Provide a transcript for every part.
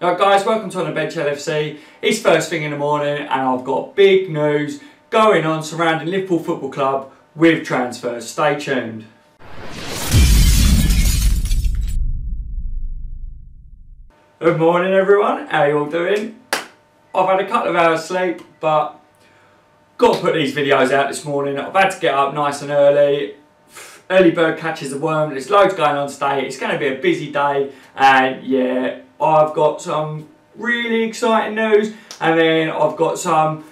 Right guys, welcome to On The Bench LFC. It's first thing in the morning and I've got big news going on surrounding Liverpool Football Club with transfers. Stay tuned. Good morning everyone, how you all doing? I've had a couple of hours sleep but got to put these videos out this morning. I've had to get up nice and early. Early bird catches the worm. There's loads going on today. It's going to be a busy day and yeah, I've got some really exciting news and then I've got some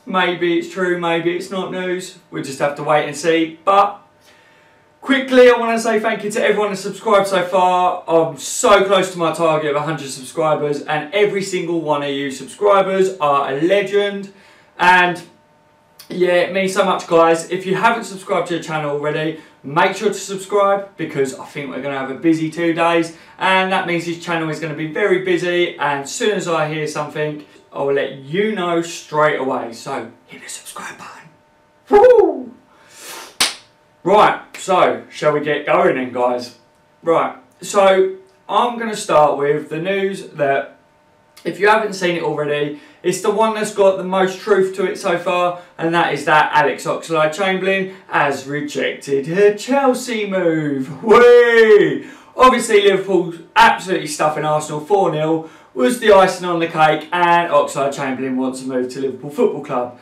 maybe it's true, maybe it's not news. We'll just have to wait and see. But quickly, I want to say thank you to everyone who's subscribed so far. I'm so close to my target of 100 subscribers and every single one of you subscribers are a legend. And yeah, it means so much guys. If you haven't subscribed to the channel already, make sure to subscribe because I think we're going to have a busy 2 days and that means this channel is going to be very busy, and as soon as I hear something I will let you know straight away, so hit the subscribe button. Woo! Right, so shall we get going then guys? Right, so I'm going to start with the news that, if you haven't seen it already, it's the one that's got the most truth to it so far, and that is that Alex Oxlade-Chamberlain has rejected her Chelsea move. Whee! Obviously Liverpool absolutely stuffing Arsenal 4-0 was the icing on the cake, and Oxlade-Chamberlain wants to move to Liverpool Football Club.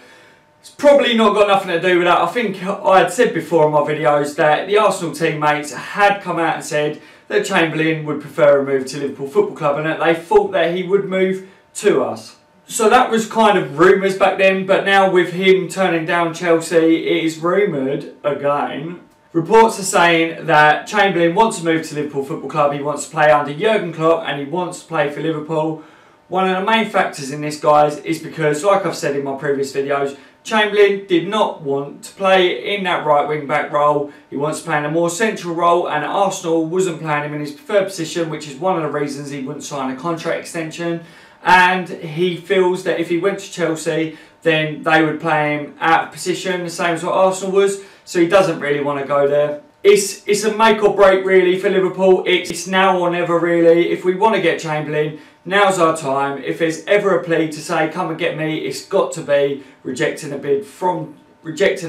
It's probably not got nothing to do with that. I think I had said before in my videos that the Arsenal teammates had come out and said that Chamberlain would prefer a move to Liverpool Football Club and that they thought that he would move to us. So that was kind of rumours back then, but now with him turning down Chelsea, it is rumoured again. Reports are saying that Chamberlain wants to move to Liverpool Football Club, he wants to play under Jurgen Klopp and he wants to play for Liverpool. One of the main factors in this guys is because, like I've said in my previous videos, Chamberlain did not want to play in that right wing back role. He wants to play in a more central role, and Arsenal wasn't playing him in his preferred position, which is one of the reasons he wouldn't sign a contract extension. And he feels that if he went to Chelsea, then they would play him out of position, the same as what Arsenal was. So he doesn't really want to go there. It's a make or break really for Liverpool. It's now or never really. If we want to get Chamberlain, now's our time. If there's ever a plea to say come and get me, it's got to be rejecting a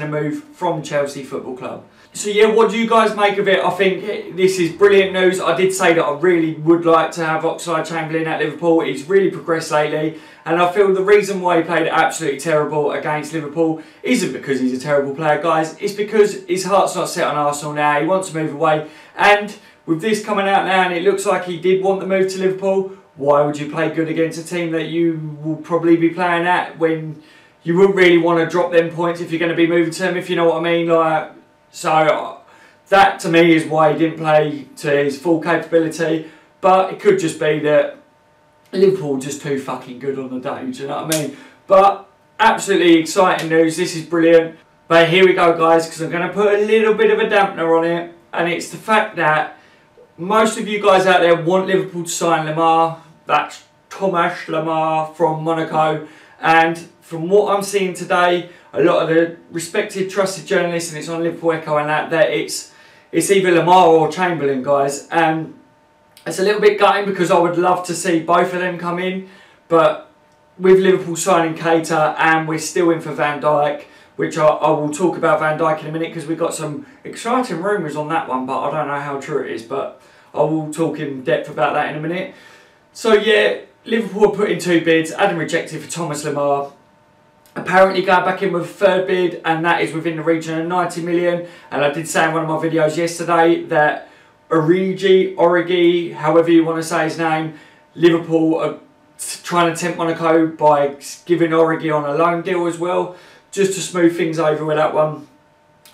move from Chelsea Football Club. So yeah, what do you guys make of it? I think this is brilliant news. I did say that I really would like to have Oxlade-Chamberlain at Liverpool. He's really progressed lately, and I feel the reason why he played absolutely terrible against Liverpool isn't because he's a terrible player, guys. It's because his heart's not set on Arsenal now. He wants to move away, and with this coming out now, and it looks like he did want the move to Liverpool, why would you play good against a team that you will probably be playing at when you wouldn't really want to drop them points if you're going to be moving to them, if you know what I mean? Like, so that to me is why he didn't play to his full capability. But it could just be that Liverpool are just too fucking good on the day, do you know what I mean? But absolutely exciting news, this is brilliant. But here we go guys, because I'm going to put a little bit of a dampener on it, and it's the fact that most of you guys out there want Liverpool to sign Lemar. That's Thomas Lemar from Monaco, and from what I'm seeing today, a lot of the respected, trusted journalists, and it's on Liverpool Echo and that it's either Lemar or Chamberlain, guys. And it's a little bit gutting because I would love to see both of them come in, but with Liverpool signing Keita and we're still in for Van Dijk, which I will talk about Van Dijk in a minute because we've got some exciting rumours on that one, but I don't know how true it is, but I will talk in depth about that in a minute. So yeah, Liverpool are put in 2 bids, Adam rejected for Thomas Lemar. Apparently going back in with a 3rd bid, and that is within the region of 90 million. And I did say in one of my videos yesterday that Origi, however you want to say his name, Liverpool are trying to tempt Monaco by giving Origi on a loan deal as well, just to smooth things over with that one.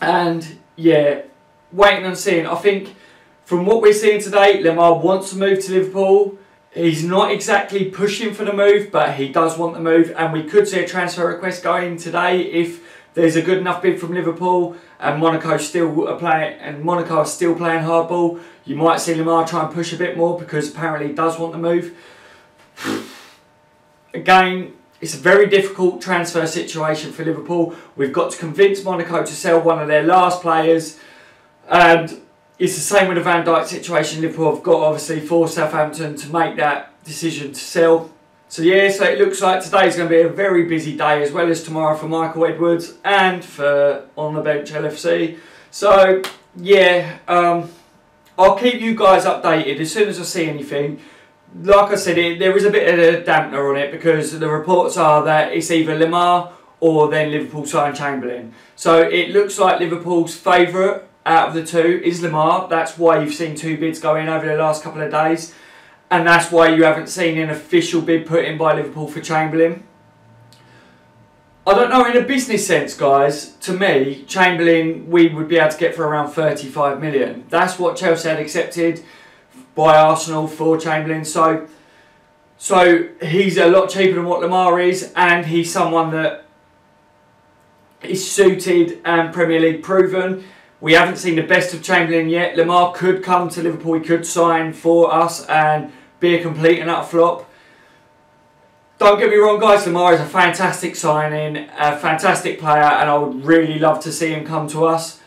And yeah, waiting and seeing. I think from what we're seeing today, Lemar wants to move to Liverpool. He's not exactly pushing for the move, but he does want the move, and we could see a transfer request going today if there's a good enough bid from Liverpool and Monaco are still playing hardball. You might see Lemar try and push a bit more because apparently he does want the move. Again, it's a very difficult transfer situation for Liverpool. We've got to convince Monaco to sell one of their last players, and it's the same with the Van Dijk situation. Liverpool have got obviously for Southampton to make that decision to sell. So yeah, so it looks like today's going to be a very busy day, as well as tomorrow for Michael Edwards and for on the bench LFC. So yeah, I'll keep you guys updated as soon as I see anything. Like I said, there is a bit of a dampener on it because the reports are that it's either Lemar or then Liverpool sign Chamberlain. So it looks like Liverpool's favourite out of the two is Lemar. That's why you've seen 2 bids go in over the last couple of days. And that's why you haven't seen an official bid put in by Liverpool for Chamberlain. I don't know, in a business sense, guys, to me, Chamberlain we would be able to get for around 35 million. That's what Chelsea had accepted by Arsenal for Chamberlain. So he's a lot cheaper than what Lemar is, and he's someone that is suited and Premier League proven. We haven't seen the best of Chamberlain yet. Lemar could come to Liverpool, he could sign for us and be a complete and utter flop. Don't get me wrong, guys, Lemar is a fantastic signing, a fantastic player, and I would really love to see him come to us.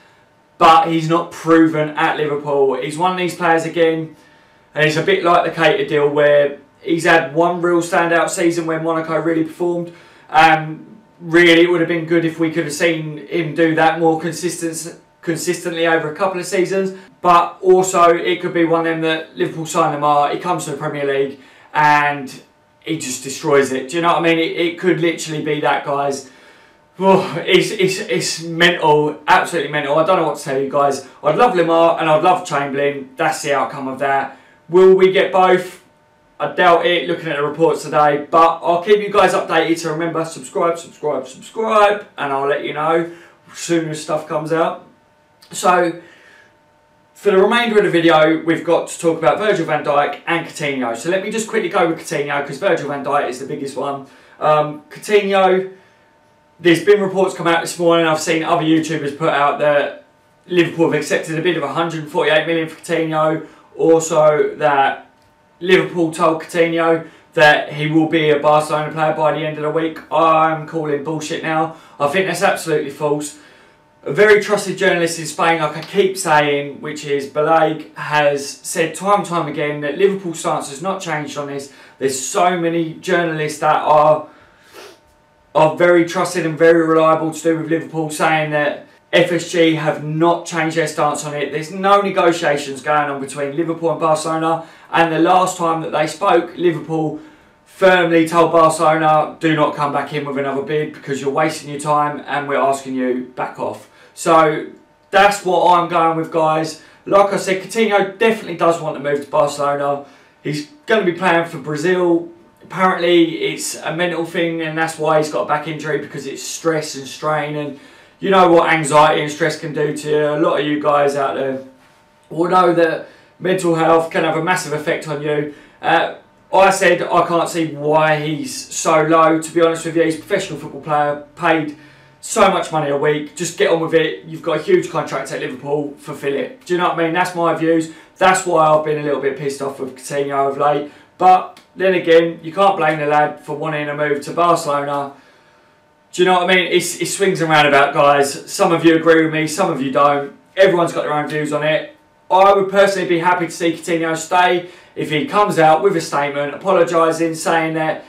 But he's not proven at Liverpool. He's one of these players again, and it's a bit like the Cater deal where he's had one real standout season when Monaco really performed. Really, it would have been good if we could have seen him do that more consistently over a couple of seasons. But also, it could be one of them that Liverpool sign Lemar, he comes to the Premier League and he just destroys it. Do you know what I mean? It could literally be that, guys. Oh, it's mental, absolutely mental. I don't know what to tell you, guys. I'd love Lemar and I'd love Chamberlain. That's the outcome of that. Will we get both? I doubt it, looking at the reports today. But I'll keep you guys updated. So remember, subscribe, and I'll let you know as soon as stuff comes out. So for the remainder of the video, we've got to talk about Virgil van Dijk and Coutinho. So let me just quickly go with Coutinho because Virgil van Dijk is the biggest one. Coutinho, there's been reports come out this morning. I've seen other YouTubers put out that Liverpool have accepted a bid of 148 million for Coutinho. Also that Liverpool told Coutinho that he will be a Barcelona player by the end of the week. I'm calling bullshit now. I think that's absolutely false. A very trusted journalist in Spain, like I keep saying, which is Dijk, has said time and time again that Liverpool's stance has not changed on this. There's so many journalists that are very trusted and very reliable to do with Liverpool saying that FSG have not changed their stance on it. There's no negotiations going on between Liverpool and Barcelona. And the last time that they spoke, Liverpool firmly told Barcelona, do not come back in with another bid because you're wasting your time and we're asking you back off. So that's what I'm going with, guys. Like I said, Coutinho definitely does want to move to Barcelona. He's going to be playing for Brazil. Apparently it's a mental thing and that's why he's got a back injury, because it's stress and strain, and you know what anxiety and stress can do to you. A lot of you guys out there will know that mental health can have a massive effect on you. I said I can't see why he's so low, to be honest with you. He's a professional football player, paid so much money a week. Just get on with it. You've got a huge contract at Liverpool, fulfill it. Do you know what I mean? That's my views. That's why I've been a little bit pissed off with Coutinho of late. But then again, you can't blame the lad for wanting to move to Barcelona. Do you know what I mean? It swings and roundabout, guys. Some of you agree with me, some of you don't. Everyone's got their own views on it. I would personally be happy to see Coutinho stay if he comes out with a statement apologising, saying that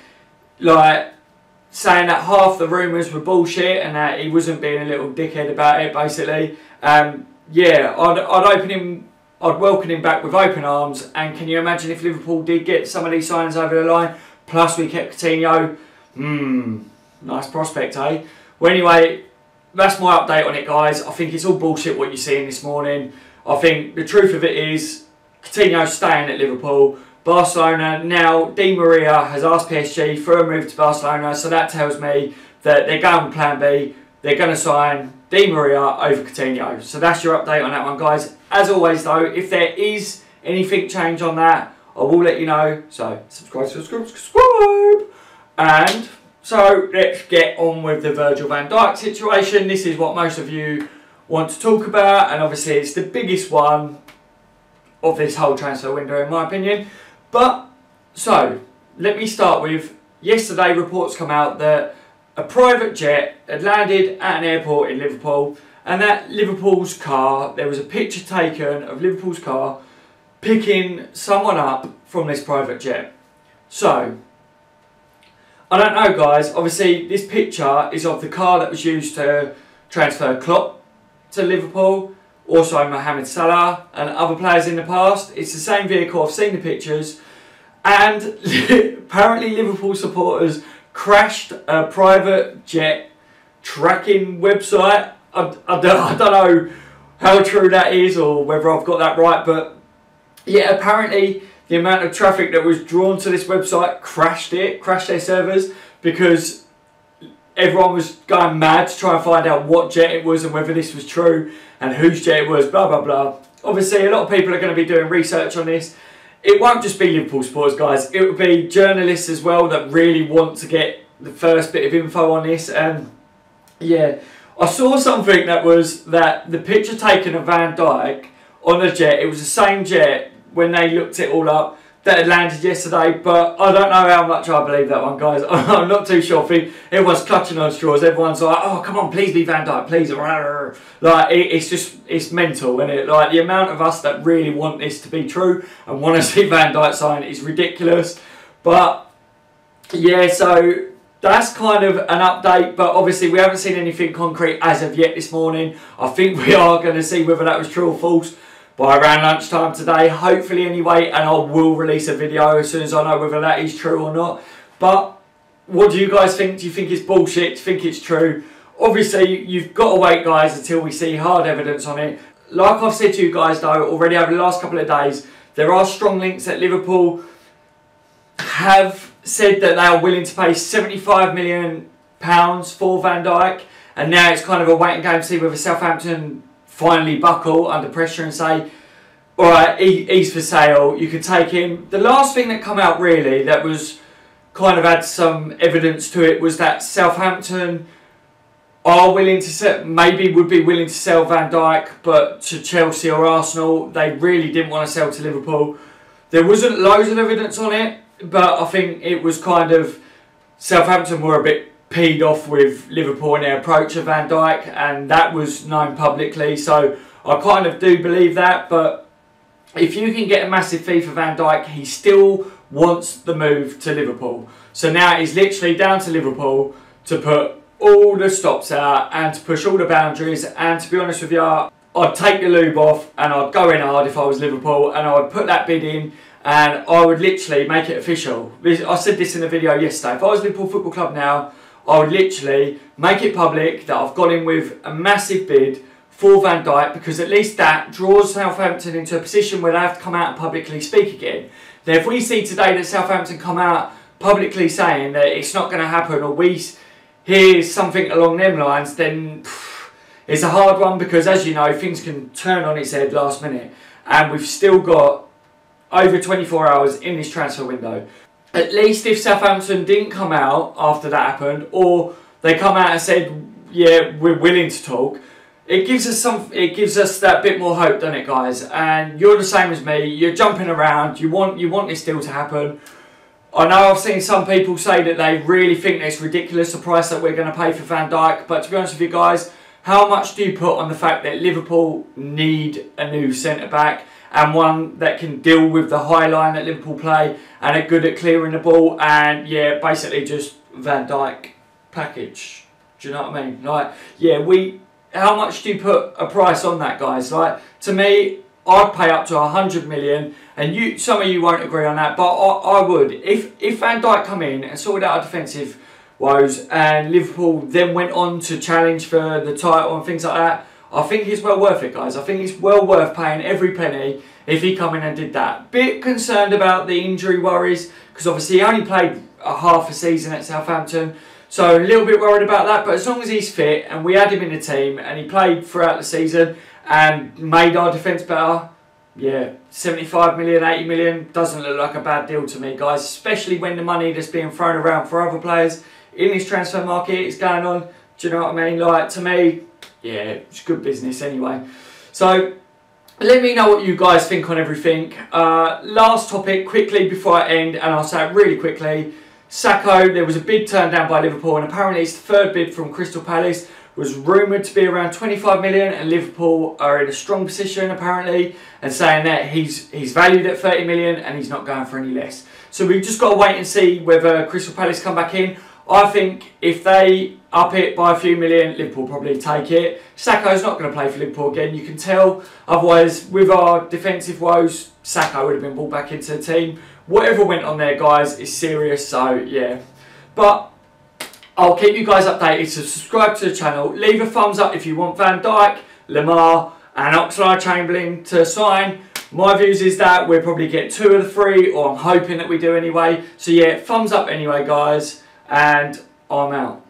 half the rumours were bullshit and that he wasn't being a little dickhead about it, basically. Yeah, I'd welcome him back with open arms. And can you imagine if Liverpool did get some of these signings over the line, plus we kept Coutinho? Nice prospect, eh? Well, anyway, that's my update on it, guys. I think it's all bullshit what you're seeing this morning. I think the truth of it is Coutinho's staying at Liverpool. Barcelona now, Di Maria has asked PSG for a move to Barcelona, so that tells me that they're going with plan B. They're going to sign Di Maria over Coutinho. So that's your update on that one, guys. As always, though, if there is anything change on that, I will let you know. So subscribe. And so let's get on with the Virgil van Dijk situation. This is what most of you want to talk about, and obviously it's the biggest one of this whole transfer window in my opinion. But so let me start with yesterday. Reports come out that a private jet had landed at an airport in Liverpool, and that Liverpool's car, there was a picture taken of Liverpool's car picking someone up from this private jet. So, I don't know guys, obviously this picture is of the car that was used to transfer Klopp to Liverpool, also Mohamed Salah and other players in the past. It's the same vehicle, I've seen the pictures, and apparently Liverpool supporters crashed a private jet tracking website. I don't know how true that is or whether I've got that right, but yeah, apparently the amount of traffic that was drawn to this website crashed their servers, because everyone was going mad to try and find out what jet it was and whether this was true and whose jet it was, blah blah blah. Obviously a lot of people are going to be doing research on this. It won't just be Liverpool supporters guys, it will be journalists as well that really want to get the first bit of info on this. And yeah, I saw something that was that the picture taken of Van Dijk on the jet, it was the same jet when they looked it all up that had landed yesterday, but I don't know how much I believe that one guys. I'm not too sure. I think everyone's clutching on straws, everyone's like, oh come on please be Van Dijk, please. Like it's mental, isn't it? Like the amount of us that really want this to be true and want to see Van Dijk sign is ridiculous. But yeah, so that's kind of an update, but obviously we haven't seen anything concrete as of yet this morning. I think we are going to see whether that was true or false by around lunchtime today, hopefully anyway, and I will release a video as soon as I know whether that is true or not. But what do you guys think? Do you think it's bullshit? Do you think it's true? Obviously you've got to wait guys until we see hard evidence on it. Like I've said to you guys though already over the last couple of days, there are strong links that Liverpool have said that they are willing to pay £75 million for Van Dijk, and now it's kind of a waiting game to see whether Southampton finally buckle under pressure and say, alright, he's for sale, you can take him. The last thing that come out really that was kind of had some evidence to it was that Southampton are willing to sell, maybe would be willing to sell Van Dijk, but to Chelsea or Arsenal. They really didn't want to sell to Liverpool. There wasn't loads of evidence on it, but I think it was kind of Southampton were a bit peed off with Liverpool in their approach of Van Dijk, and that was known publicly, so I kind of do believe that. But if you can get a massive fee for Van Dijk, he still wants the move to Liverpool. So now it's literally down to Liverpool to put all the stops out and to push all the boundaries, and to be honest with you, I'd take the lube off and I'd go in hard if I was Liverpool, and I would put that bid in and I would literally make it official. I said this in the video yesterday, if I was Liverpool Football Club now, I would literally make it public that I've got in with a massive bid for Van Dijk, because at least that draws Southampton into a position where they have to come out and publicly speak again. Now if we see today that Southampton come out publicly saying that it's not going to happen, or we hear something along them lines, then it's a hard one, because as you know, things can turn on its head last minute, and we've still got over 24 hours in this transfer window. At least if Southampton didn't come out after that happened, or they come out and said, yeah, we're willing to talk, it gives us that bit more hope, doesn't it, guys? And you're the same as me. You're jumping around. You want this deal to happen. I know I've seen some people say that they really think it's ridiculous the price that we're going to pay for Van Dijk. But to be honest with you guys, how much do you put on the fact that Liverpool need a new centre back, and one that can deal with the high line that Liverpool play and are good at clearing the ball, and yeah, basically just Van Dijk package. Do you know what I mean? Like, yeah, how much do you put a price on that, guys? Like, to me, I'd pay up to 100 million, and some of you won't agree on that, but I would. If Van Dijk come in and sorted out our defensive woes, and Liverpool then went on to challenge for the title and things like that, I think it's well worth it, guys. I think it's well worth paying every penny if he come in and did that. Bit concerned about the injury worries, because obviously he only played a half a season at Southampton, so a little bit worried about that. But as long as he's fit and we had him in the team and he played throughout the season and made our defence better, yeah, 75 million, 80 million doesn't look like a bad deal to me, guys, especially when the money that's being thrown around for other players in this transfer market is going on. Do you know what I mean? Like, to me, yeah, it's good business anyway. So let me know what you guys think on everything. Last topic quickly before I end, and I'll say it really quickly. Sacco, there was a bid turned down by Liverpool, and apparently it's the third bid from Crystal Palace. Was rumoured to be around 25 million, and Liverpool are in a strong position apparently, and saying that he's valued at 30 million and he's not going for any less. So we've just got to wait and see whether Crystal Palace come back in. I think if they up it by a few million, Liverpool probably take it. Saka's not going to play for Liverpool again, you can tell. Otherwise, with our defensive woes, Saka would have been brought back into the team. Whatever went on there, guys, is serious, so yeah. But I'll keep you guys updated, so subscribe to the channel. Leave a thumbs up if you want Van Dijk, Lemar and Chamberlain to sign. My views is that we'll probably get 2 of the 3, or I'm hoping that we do anyway. So yeah, thumbs up anyway, guys, and I'm out.